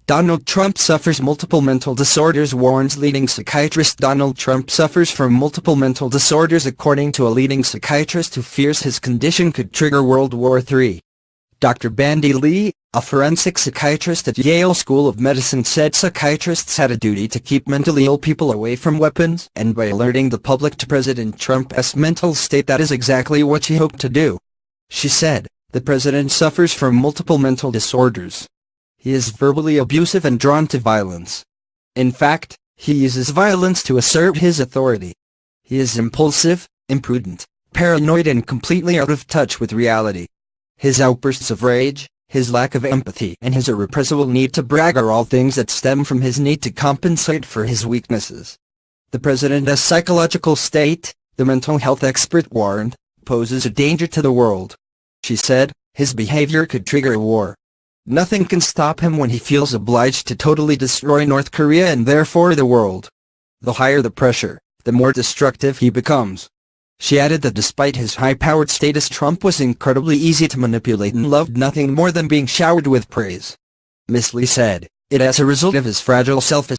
Donald Trump suffers multiple mental disorders, warns leading psychiatrist. Donald Trump suffers from multiple mental disorders according to a leading psychiatrist who fears his condition could trigger World War III. Dr. Bandy Lee, a forensic psychiatrist at Yale School of Medicine, said psychiatrists had a duty to keep mentally ill people away from weapons, and by alerting the public to President Trump's mental state, that is exactly what she hoped to do. She said, "The president suffers from multiple mental disorders. He is verbally abusive and drawn to violence. In fact, he uses violence to assert his authority. He is impulsive, imprudent, paranoid, and completely out of touch with reality. His outbursts of rage, his lack of empathy, and his irrepressible need to brag are all things that stem from his need to compensate for his weaknesses. The president's psychological state," the mental health expert warned, "poses a danger to the world." She said, "His behavior could trigger a war. Nothing can stop him when he feels obliged to totally destroy North Korea and therefore the world. The higher the pressure, the more destructive he becomes." She added that despite his high-powered status, Trump was incredibly easy to manipulate and loved nothing more than being showered with praise. Ms. Lee said, "It as a result of his fragile self-esteem